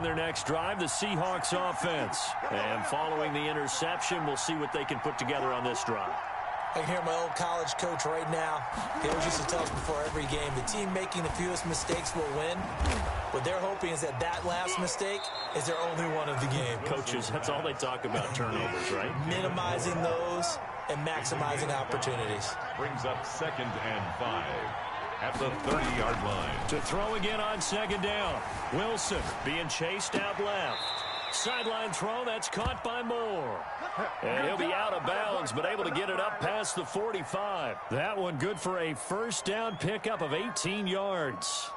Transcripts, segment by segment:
Their next drive, the Seahawks offense. And following the interception, we'll see what they can put together on this drive. I can hear my old college coach right now. He always used to tell us before every game, the team making the fewest mistakes will win. What they're hoping is that last mistake is their only one of the game. Coaches, that's all they talk about, turnovers, right? Minimizing those and maximizing opportunities. Brings up 2nd and 5 at the 30-yard line. To throw again on 2nd down. Wilson being chased out left. Sideline throw, that's caught by Moore. And he'll be out of bounds, but able to get it up past the 45. That one good for a first down pickup of 18 yards.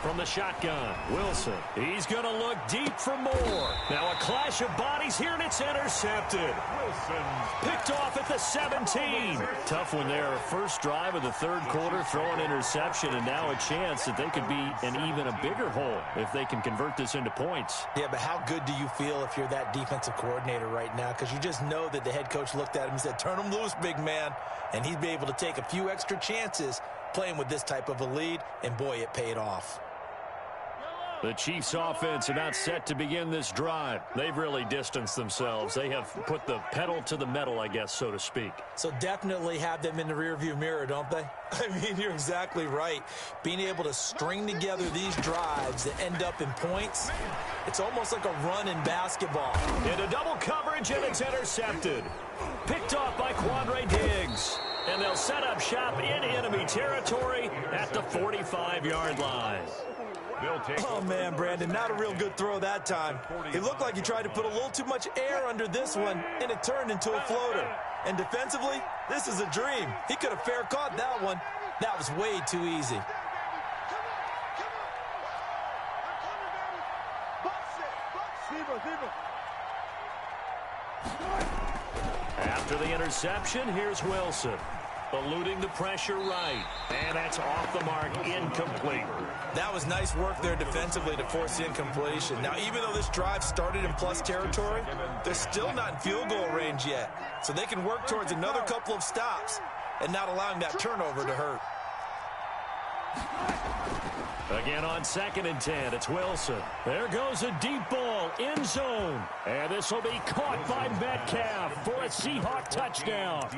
From the shotgun, Wilson. He's going to look deep for Moore. Now a clash of bodies here, and it's intercepted. Wilson's picked off at the 17. Tough one there. First drive of the third quarter, throw an interception, and now a chance that they could be in even a bigger hole if they can convert this into points. Yeah, but how good do you feel if you're that defensive coordinator right now? Because you just know that the head coach looked at him and said, turn him loose, big man. And he'd be able to take a few extra chances playing with this type of a lead, and boy, it paid off. The Chiefs offense about set to begin this drive. They've really distanced themselves. They have put the pedal to the metal, I guess, so to speak. So definitely have them in the rearview mirror, don't they? I mean, you're exactly right. Being able to string together these drives that end up in points, it's almost like a run in basketball. Into double coverage, and it's intercepted. Picked off by Quandre Diggs. And they'll set up shop in enemy territory at the 45-yard line. Oh, man, Brandon, not a real good throw that time. It looked like he tried to put a little too much air under this one, and it turned into a floater. And defensively, this is a dream. He could have fair caught that one. That was way too easy. After the interception, here's Wilson. Eluding the pressure right. And that's off the mark, incomplete. That was nice work there defensively to force the incompletion. Now, even though this drive started in plus territory, they're still not in field goal range yet. So they can work towards another couple of stops and not allowing that turnover to hurt. Again on 2nd and 10, it's Wilson. There goes a deep ball, end zone. And this will be caught by Metcalf for a Seahawk touchdown.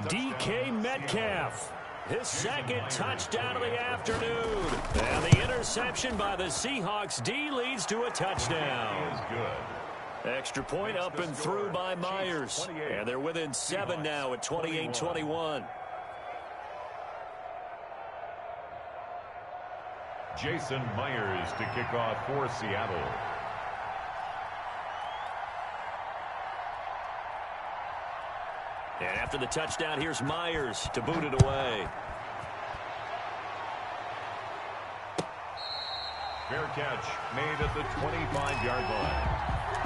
DK Metcalf, his second touchdown of the afternoon. And the interception by the Seahawks D leads to a touchdown. Extra point up and through by Myers. And they're within 7 now at 28-21. Jason Myers to kick off for Seattle. And after the touchdown, here's Myers to boot it away. Fair catch made at the 25-yard line.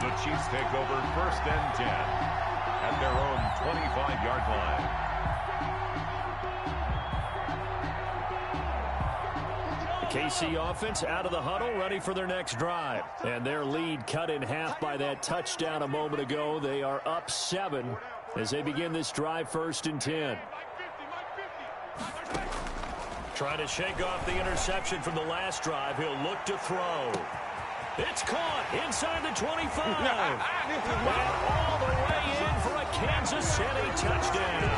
The Chiefs take over 1st and 10 at their own 25-yard line. KC offense out of the huddle, ready for their next drive. And their lead cut in half by that touchdown a moment ago. They are up 7 as they begin this drive, 1st and 10. Trying to shake off the interception from the last drive. He'll look to throw. It's caught inside the 25. And all the way in for a Kansas City touchdown.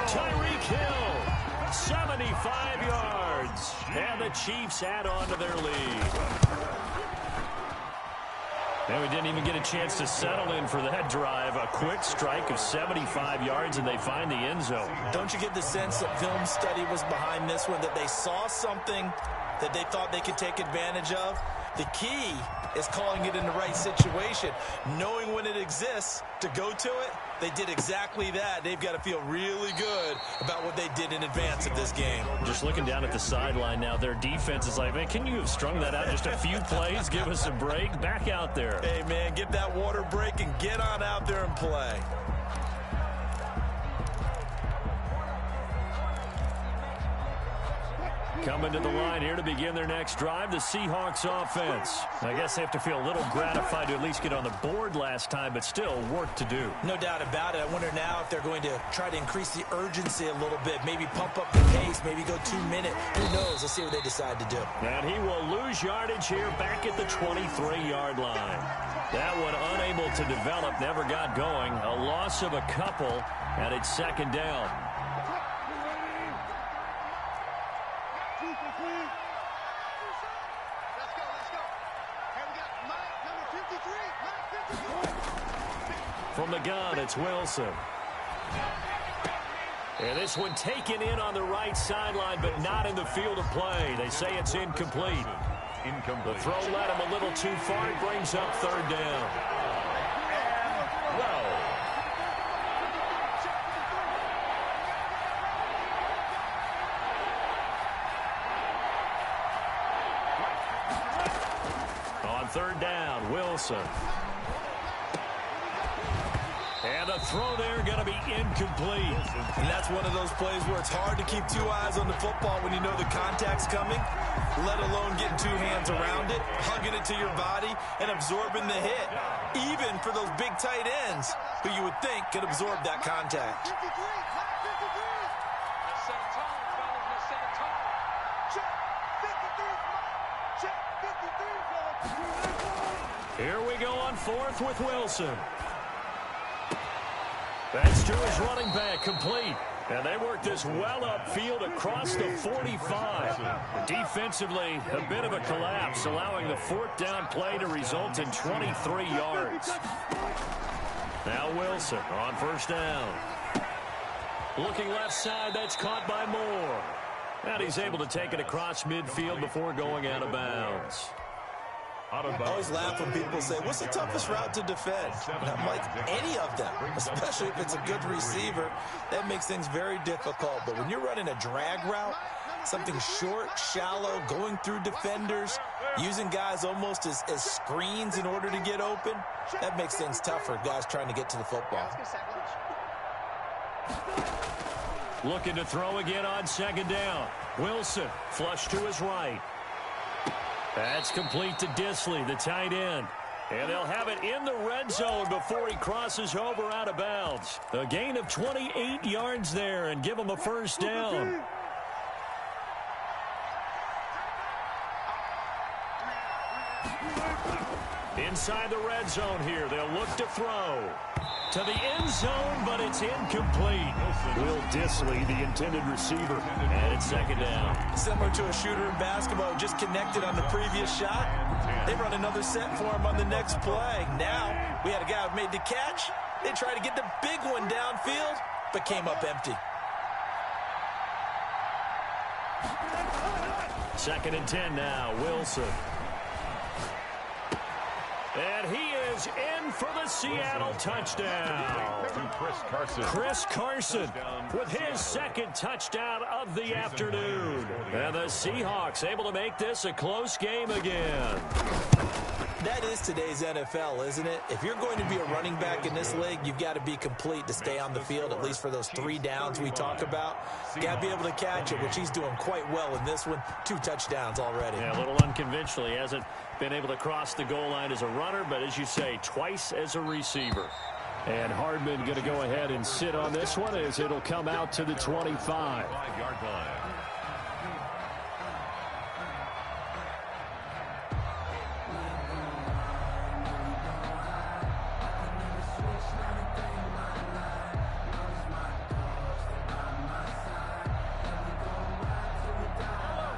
Tyreek Hill, 75 yards. And the Chiefs add on to their lead. And we didn't even get a chance to settle in for that drive. A quick strike of 75 yards, and they find the end zone. Don't you get the sense that film study was behind this one, that they saw something that they thought they could take advantage of? The key is calling it in the right situation, knowing when it exists to go to it. They did exactly that. They've got to feel really good about what they did in advance of this game. Just looking down at the sideline now, their defense is like, man, can you have strung that out just a few plays? Give us a break. Back out there. Hey, man, give that water break and get on out there and play. Coming to the line here to begin their next drive, the Seahawks offense. I guess they have to feel a little gratified to at least get on the board last time, but still work to do. No doubt about it. I wonder now if they're going to try to increase the urgency a little bit, maybe pump up the pace, maybe go 2 minutes. Who knows? Let's see what they decide to do. And he will lose yardage here back at the 23-yard line. That one unable to develop, never got going. A loss of a couple, and it's second down. From the gun, it's Wilson. And this one taken in on the right sideline, but not in the field of play. They say it's incomplete. The throw led him a little too far. It brings up third down. On third down, Wilson. And the throw there going to be incomplete. And that's one of those plays where it's hard to keep 2 eyes on the football when you know the contact's coming, let alone getting 2 hands around it, hugging it to your body, and absorbing the hit. Even for those big tight ends who you would think could absorb that contact. Here we go on fourth with Wilson. That's to his running back, complete. And they work this well upfield across the 45. Defensively, a bit of a collapse, allowing the 4th down play to result in 23 yards. Now Wilson on first down. Looking left side, that's caught by Moore. And he's able to take it across midfield before going out of bounds. I always laugh when people say, what's the toughest route to defend? And I'm like, any of them, especially if it's a good receiver. That makes things very difficult. But when you're running a drag route, something short, shallow, going through defenders, using guys almost as screens in order to get open, that makes things tougher, guys trying to get to the football. Looking to throw again on second down. Wilson, flush to his right. That's complete to Disley, the tight end. And they'll have it in the red zone before he crosses over out of bounds. A gain of 28 yards there and give him a first down. Inside the red zone here, they'll look to throw. To the end zone, but it's incomplete. Will Disley, the intended receiver, and it's second down. Similar to a shooter in basketball who just connected on the previous shot. They run another set for him on the next play. Now, we had a guy who made the catch. They tried to get the big one downfield, but came up empty. Second and 10 now, Wilson. And he is in for the Seattle touchdown. Chris Carson with his second touchdown of the afternoon. And the Seahawks able to make this a close game again. That is today's NFL, isn't it? If you're going to be a running back in this league, you've got to be complete to stay on the field, at least for those 3 downs we talk about. Got to be able to catch it, which he's doing quite well in this one. 2 touchdowns already. Yeah, a little unconventional. He hasn't been able to cross the goal line as a runner, but as you say, twice as a receiver. And Hardman going to go ahead and sit on this one as it'll come out to the 25-yard line.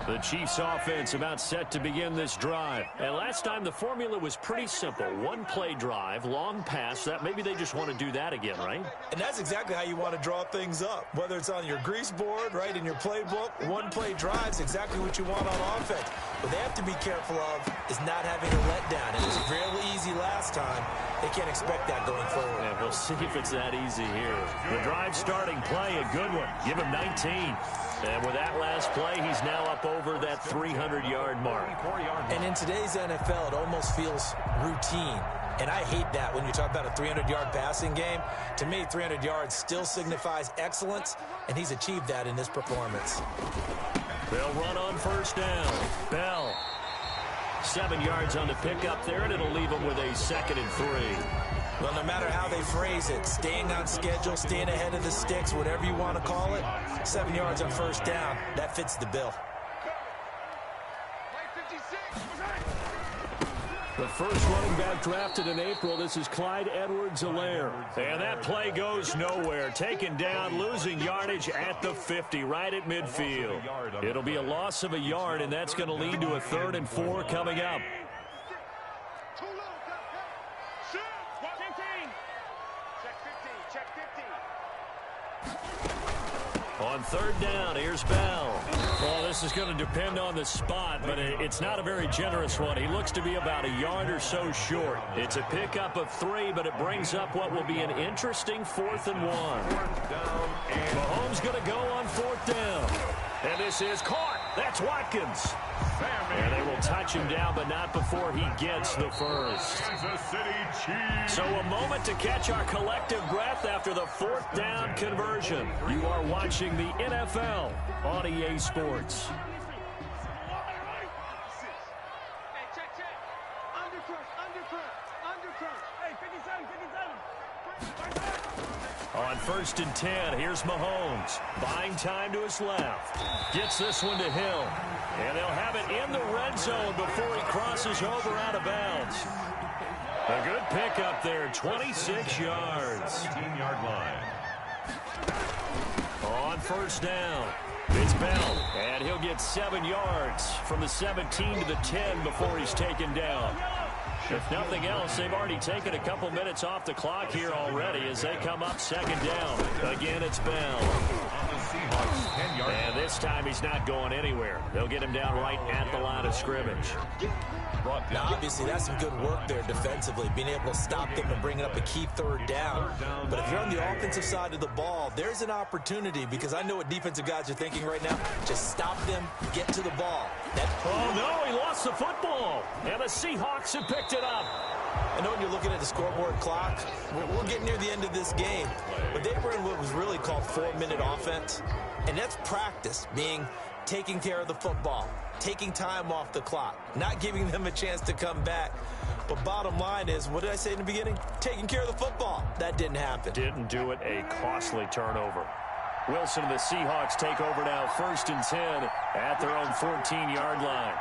The Chiefs offense about set to begin this drive. And last time the formula was pretty simple. 1-play drive, long pass. That maybe they just want to do that again, right? And that's exactly how you want to draw things up. Whether it's on your grease board, right, in your playbook, 1-play drive is exactly what you want on offense. What they have to be careful of is not having a letdown. It was real easy last time. They can't expect that going forward. And we'll see if it's that easy here. The drive starting play, a good one. Give him 19. And with that last play, he's now up over that 300-yard mark. And in today's NFL, it almost feels routine. And I hate that when you talk about a 300-yard passing game. To me, 300 yards still signifies excellence, and he's achieved that in this performance. They'll run on first down. Bell. 7 yards on the pickup there, and it'll leave them with a 2nd and 3. Well, no matter how they phrase it, staying on schedule, staying ahead of the sticks, whatever you want to call it, 7 yards on first down, that fits the bill. The first running back drafted in April, this is Clyde Edwards-Helaire. And that play goes nowhere. Taken down, losing yardage at the 50, right at midfield. It'll be a loss of a yard, and that's going to lead to a 3rd and 4 coming up. On 3rd down, here's Bell. Well, this is going to depend on the spot, but it's not a very generous one. He looks to be about a yard or so short. It's a pickup of 3, but it brings up what will be an interesting 4th and 1. Mahomes going to go on 4th down. And this is caught. That's Watkins. And they will touch him down, but not before he gets the first. So a moment to catch our collective breath after the 4th down conversion. You are watching the NFL on EA Sports. On 1st and 10, here's Mahomes. Buying time to his left. Gets this one to Hill. And they'll have it in the red zone before he crosses over out of bounds. A good pickup there, 26 yards. 18-yard line. On 1st down, it's Bell. And he'll get 7 yards from the 17 to the 10 before he's taken down. If nothing else, they've already taken a couple minutes off the clock here already as they come up 2nd down. Again, it's Bell. And this time he's not going anywhere. They'll get him down right at the line of scrimmage. Now, obviously, that's some good work there defensively, being able to stop them and bringing up a key 3rd down. But if you're on the offensive side of the ball, there's an opportunity, because I know what defensive guys are thinking right now. Just stop them, get to the ball. Oh, no, he lost the football. And the Seahawks have picked it up. I know when you're looking at the scoreboard clock, we're getting near the end of this game. But they were in what was really called 4-minute offense. And that's practice, being taking care of the football, taking time off the clock, not giving them a chance to come back. But bottom line is, what did I say in the beginning? Taking care of the football. That didn't happen. Didn't do it. A costly turnover. Wilson and the Seahawks take over now, 1st and 10 at their own 14-yard line.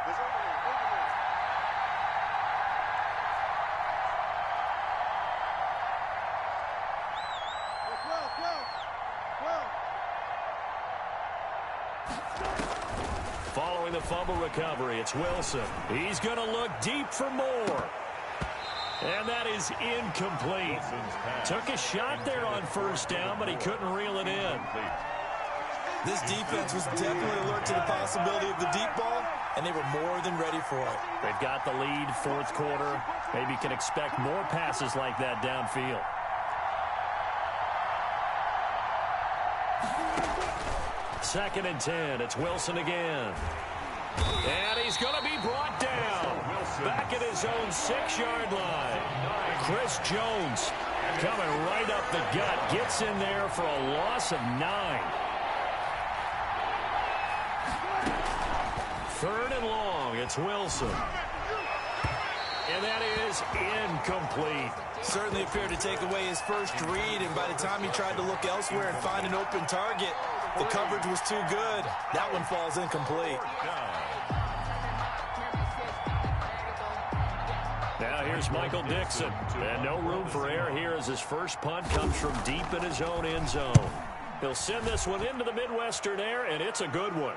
Following the fumble recovery, it's Wilson. He's going to look deep for more. And that is incomplete. Took a shot there on 1st down, but he couldn't reel it in. This defense was definitely alert to the possibility of the deep ball, and they were more than ready for it. They've got the lead, 4th quarter. Maybe can expect more passes like that downfield. Second and 10. It's Wilson again. And he's going to be brought down. Back at his own 6-yard line. Chris Jones coming right up the gut. Gets in there for a loss of 9. 3rd and long. It's Wilson. And that is incomplete. Certainly appeared to take away his first read, and by the time he tried to look elsewhere and find an open target, the coverage was too good. That one falls incomplete. Now here's Michael Dixon. And no room for error here as his first punt comes from deep in his own end zone. He'll send this one into the Midwestern air, and it's a good one.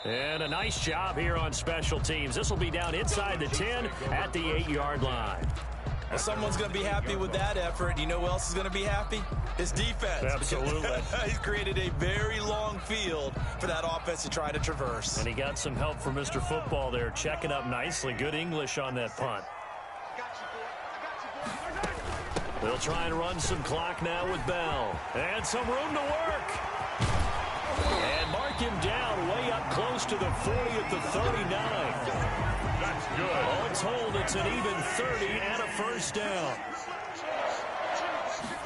And a nice job here on special teams. This will be down inside the 10 at the 8-yard line. Well, someone's going to be happy with that effort. You know who else is going to be happy? His defense. Absolutely. He's created a very long field for that offense to try to traverse. And he got some help from Mr. Football there, checking up nicely. Good English on that punt. They'll try and run some clock now with Bell. And some room to work. And mark him down way up close to the 40 at the 39. That's good. All told, it's an even 30 and a first down.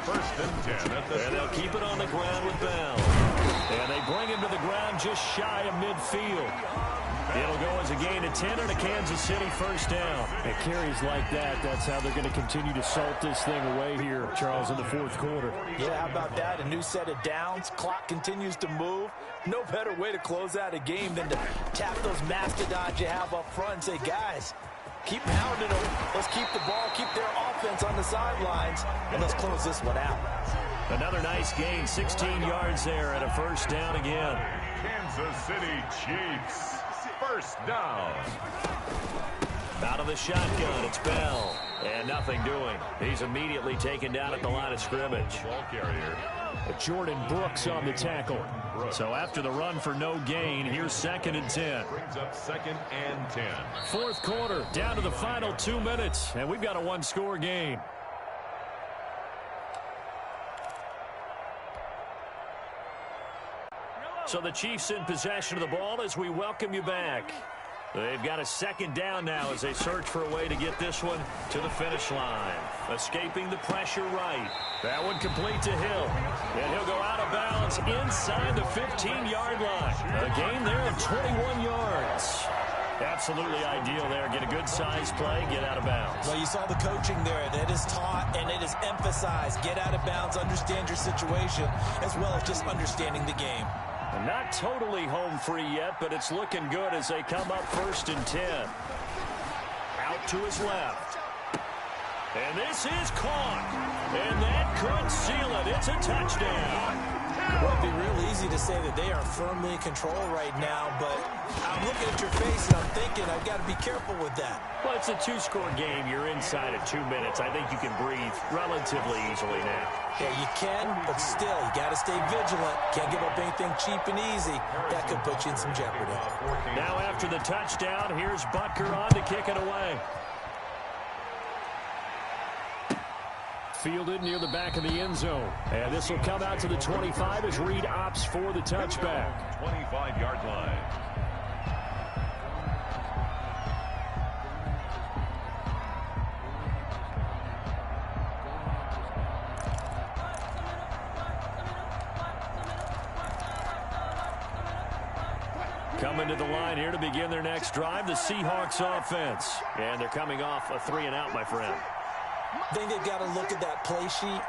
First and 10 at the And they'll keep it on the ground with Bell. And they bring him to the ground just shy of midfield. It'll go as a gain of 10 and a Kansas City first down. And carries like that, that's how they're going to continue to salt this thing away here, Charles, in the fourth quarter. Yeah, how about that? A new set of downs. Clock continues to move. No better way to close out a game than to tap those mastodons you have up front and say, guys, keep pounding them. Let's keep the ball, keep their offense on the sidelines, and let's close this one out. Another nice gain, 16 yards there and a first down again. Kansas City Chiefs. First down. Out of the shotgun, it's Bell. And nothing doing. He's immediately taken down at the line of scrimmage. Ball carrier. Jordan Brooks on the tackle. So after the run for no gain, here's second and 10. Brings up second and 10. Fourth quarter, down to the final 2 minutes, and we've got a one-score game. So the Chiefs in possession of the ball as we welcome you back. They've got a second down now as they search for a way to get this one to the finish line. Escaping the pressure right. That one complete to Hill. And he'll go out of bounds inside the 15-yard line. A gain there of 21 yards. Absolutely ideal there. Get a good size play, get out of bounds. Well, you saw the coaching there. That is taught and it is emphasized. Get out of bounds, understand your situation, as well as just understanding the game. Not totally home free yet, but it's looking good as they come up first and 10. Out to his left. And this is caught. And that could seal it. It's a touchdown. Well, it'd be real easy to say that they are firmly in control right now, but I'm looking at your face and I'm thinking I've got to be careful with that. Well, it's a two-score game. You're inside of 2 minutes. I think you can breathe relatively easily now. Yeah, you can, but still, you got to stay vigilant. Can't give up anything cheap and easy. That could put you in some jeopardy. Now after the touchdown, here's Butker on to kick it away. Fielded near the back of the end zone. And this will come out to the 25 as Reed opts for the touchback. 25-yard line. Coming to the line here to begin their next drive, the Seahawks offense. And they're coming off a 3-and-out, my friend. I think they've got to look at that play sheet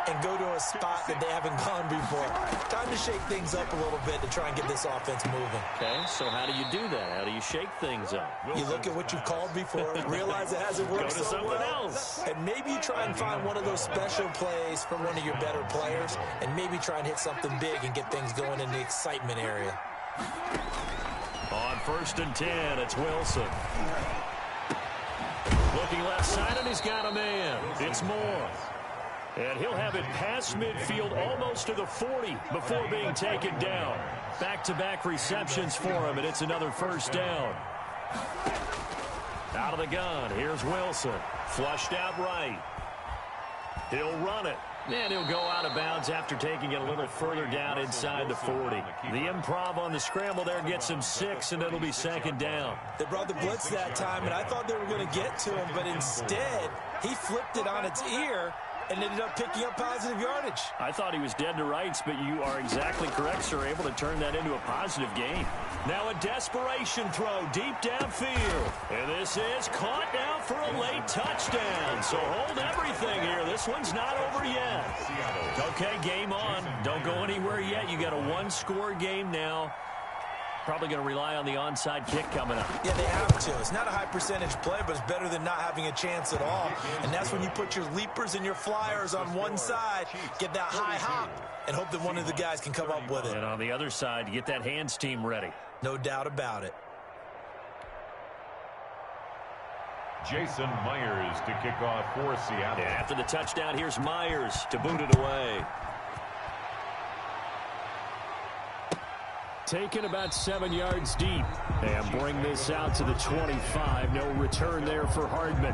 and go to a spot that they haven't gone before. Time to shake things up a little bit to try and get this offense moving. Okay, so how do you do that? How do you shake things up? You look at what you've called before, realize it hasn't worked Go to so something well, else. and maybe you try and find one of those special plays from one of your better players, and maybe try and hit something big and get things going in the excitement area. On first and 10, it's Wilson. Looking left side, and he's got a man. It's Moore. And he'll have it past midfield almost to the 40 before being taken down. Back-to-back receptions for him, and it's another first down. Out of the gun, here's Wilson. Flushed out right. He'll run it. And he'll go out of bounds after taking it a little further down inside the 40. The improv on the scramble there gets him 6, and it'll be second down. They brought the blitz that time, and I thought they were going to get to him, but instead, he flipped it on its ear and ended up picking up positive yardage. I thought he was dead to rights, but you are exactly correct, sir. Able to turn that into a positive gain. Now a desperation throw deep downfield. And this is caught now for a late touchdown. So hold everything here. This one's not over yet. Okay, game on. Don't go anywhere yet. You got a one-score game now. Probably going to rely on the onside kick coming up. Yeah, they have to. It's not a high percentage play, but it's better than not having a chance at all. And that's when you put your leapers and your flyers on one side, get that high hop, and hope that one of the guys can come up with it. And on the other side, you get that hands team ready. No doubt about it. Jason Myers to kick off for Seattle. After the touchdown, here's Myers to boot it away. Taken about 7 yards deep. And bring this out to the 25. No return there for Hardman.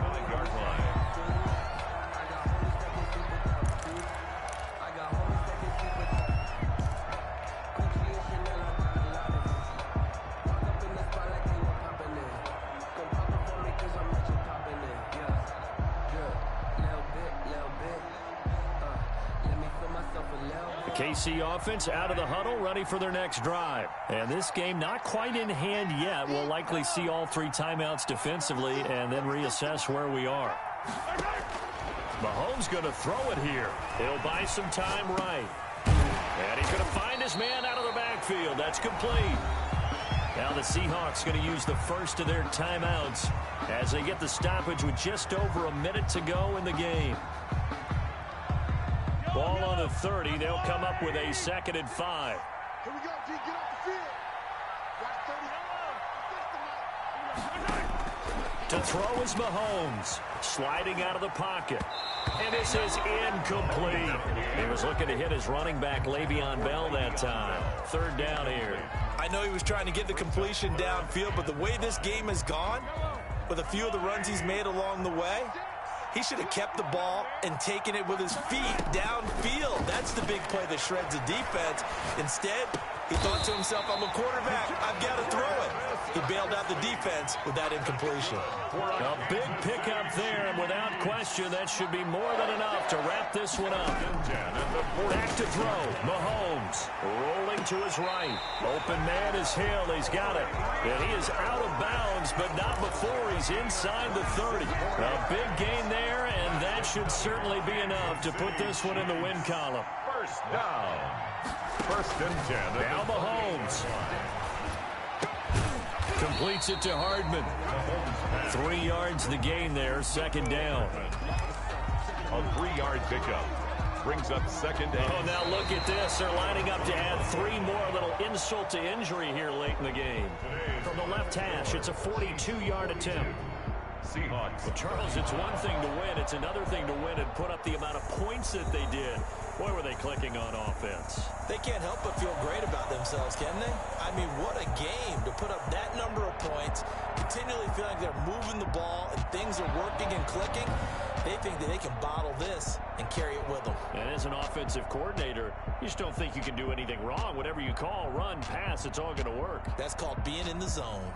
KC offense out of the huddle, ready for their next drive. And this game not quite in hand yet. We'll likely see all 3 timeouts defensively and then reassess where we are. Mahomes going to throw it here. He'll buy some time right. And he's going to find his man out of the backfield. That's complete. Now the Seahawks going to use the first of their timeouts as they get the stoppage with just over a minute to go in the game. Ball on the 30. They'll come up with a 2nd and 5. Here we go, G. Get off the field. To throw is Mahomes. Sliding out of the pocket. And this is incomplete. He was looking to hit his running back, Le'Veon Bell, that time. 3rd down here. I know he was trying to get the completion downfield, but the way this game has gone, with a few of the runs he's made along the way, he should have kept the ball and taken it with his feet downfield. That's the big play that shreds the defense. Instead, he thought to himself, I'm a quarterback. I've got to throw it. He bailed out the defense with that incompletion. A big pickup there, and without question, that should be more than enough to wrap this one up. Back to throw. Mahomes rolling to his right. Open man is Hill. He's got it. And he is out of bounds, but not before he's inside the 30. A big gain there, and that should certainly be enough to put this one in the win column. First down. 1st and 10. Now Mahomes completes it to Hardman. 3 yards the gain there, 2nd down. A 3-yard pickup. Brings up 2nd down. Oh, now look at this. They're lining up to add 3 more. Little insult to injury here late in the game. From the left hash, it's a 42-yard attempt. Seahawks. Well, Charles, it's one thing to win. It's another thing to win and put up the amount of points that they did. Boy, were they clicking on offense. They can't help but feel great about themselves, can they? I mean, what a game to put up that number of points, continually feeling like they're moving the ball and things are working and clicking. They think that they can bottle this and carry it with them. And as an offensive coordinator, you just don't think you can do anything wrong. Whatever you call, run, pass, it's all going to work. That's called being in the zone.